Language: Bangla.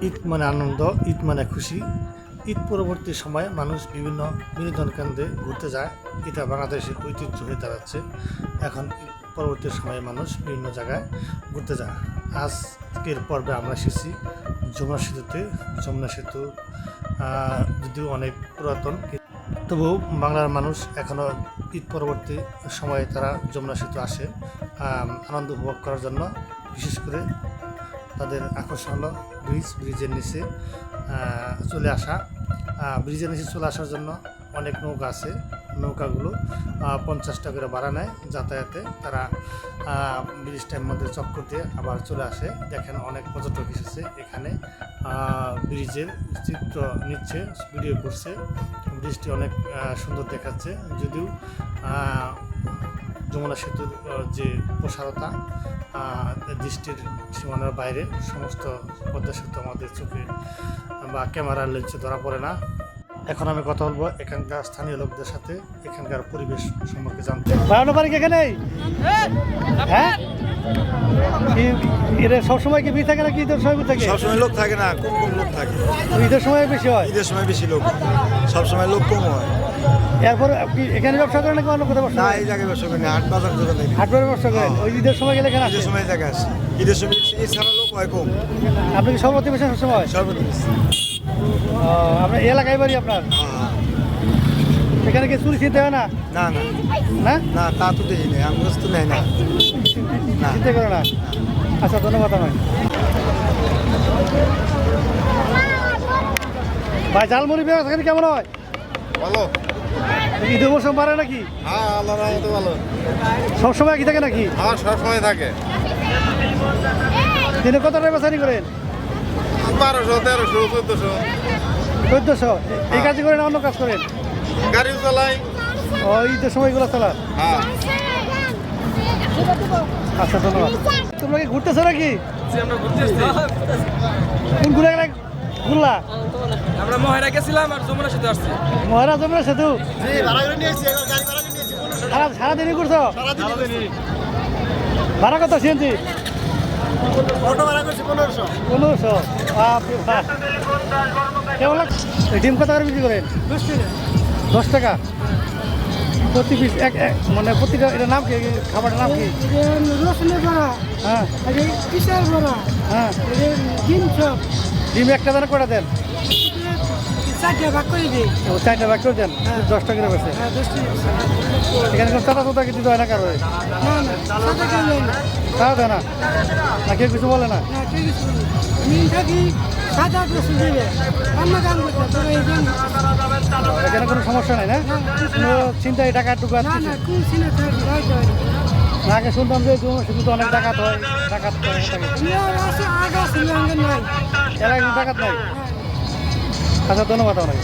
ঈদ মানে আনন্দ, ঈদ মানে খুশি। ঈদ পরবর্তী সময়ে মানুষ বিভিন্ন বিনোদন কেন্দ্রে ঘুরতে যায়। এটা বাংলাদেশের ঐতিহ্য হয়ে দাঁড়াচ্ছে। এখন ঈদ পরবর্তী সময়ে মানুষ বিভিন্ন জায়গায় ঘুরতে যায়। আজকের পর্বে আমরা এসেছি যমুনা সেতুতে। যমুনা সেতু যদিও অনেক পুরাতন, তবুও বাংলার মানুষ এখনও ঈদ পরবর্তী সময়ে তারা যমুনা সেতু আসে আনন্দ উপভোগ করার জন্য। বিশেষ করে তাদের আকর্ষণ হলো ব্রিজের নিচে চলে আসা। ব্রিজের নিচে চলে আসার জন্য অনেক নৌকা আছে। নৌকাগুলো 50 টাকা করে ভাড়া নেয় যাতায়াতে। তারা ব্রিজটার মধ্যে চক্কর দিয়ে আবার চলে আসে। দেখেন অনেক পর্যটক এসেছে এখানে, ব্রিজের চিত্র নিচ্ছে, ভিডিও করছে। ব্রিজটি অনেক সুন্দর দেখাচ্ছে। যদিও যমুনা সেতুর যে প্রসারতা দৃষ্টির সীমানার বাইরে, সমস্ত পদ্মা সেতু আমাদের চোখে বা ক্যামেরার লেন্সে ধরা পড়ে না। এখন আমি কথা বলবো এখানকার স্থানীয় লোকদের সাথে, এখানকার পরিবেশ সম্পর্কে জানতে। বাড়ি এখানে হ্যাঁ, এটা সবসময় কি ভিড় থাকে না? কি ঈদের সময় থাকে? সবসময় লোক থাকে না, কম কম লোক থাকে। ঈদের সময় বেশি হয়? ঈদের সময় বেশি লোক, সবসময় লোক কম হয়। এরপর আপনি এখানে ব্যবসা করেন নাকি অন্য কোথাও ব্যবসা? না, এই জায়গায় ব্যবসা করি না, হাট বাজার দোকানে। হাট বাজারে ব্যবসা করেন? ওই ঈদের সময় গেলে এখানে ঈদের সময় জায়গা আছে। ঈদের সময় এছাড়া লোক হয় কম। আপনি কি সর্বতি বেশি সবসময়? সর্বনিম্ন। আপনার এলাকায় বাড়ি আপনার? এখানে কি চুরি চিনতে হয় না? না না না না, তা তো দেখি নেই, আমি তো নেই না। না। চিন্তা করে না? আচ্ছা, ধন্যবাদ। আমার ভাই ঝালমুড়ি ব্যবসা কেমন হয়? ভালো। ঈদের মৌসুম বাড়ে নাকি? হ্যাঁ, আল্লাহর রহমতে ভালো। সবসময় কি থাকে নাকি? আমার সবসময় থাকে। দিনে কত টাকা বেচারি করেন? 1200, 1300, 1400। 1400? এই কাজ করেন না অন্য কাজ করেন? গাড়ি চালাই। ও, ঈদের সময়গুলো চালান? হ্যাঁ। আচ্ছা, ধন্যবাদ। তোমরা কি ঘুরতেছো নাকি? আমরা ঘুরতে এসেছি। কোন ঘুরে গেলে ঘুরলা? আমরা মহেরা গেছিলাম আর যমুনা সেতু আসছি। মহারাজ যমুনা সেতু সারাদিনই ঘুরছো? ভাড়া কত সিএনজি? 1500। কেমন লাগছে? ডিম কত করে বিক্রি করেন? 10 টাকা প্রতি পিস? মানে প্রতিটা এটার নাম কি? খাবারের নাম কি? রসুনের বড়া, হ্যাঁ কিসের বড়া, হ্যাঁ। ডিম চপ, ডিম একটা দানা কটা দেন? 4 ভাগ করে দিই। ও, 4টা ভাগ করে দেন? 10 টাকা করে বেছে? হ্যাঁ, 10 টাকা। এখানে কোনো চাঁদা চোদা কিছু হয় না কারো? না না, সাদা কেউ নেই না। তাও দেয় না? না কেউ কিছু বলে না? না, ঠিক আছে। আমি থাকি সাদা রসুন দিবে, অন্য কাম করতে তোরা এই জন্য। এখানে কোনো সমস্যা নাই না? কোনো চিন্তায় টাকা টুকা? না না, কোন সিনে থাকি হয়তো না, আগে শুনতাম যে শুধু তো অনেক ডাকাত হয়, ডাকাত আছে আগা ছিল, আগে নাই। এলাকায় ডাকাত নাই? আচ্ছা, ধন্যবাদ আপনাকে।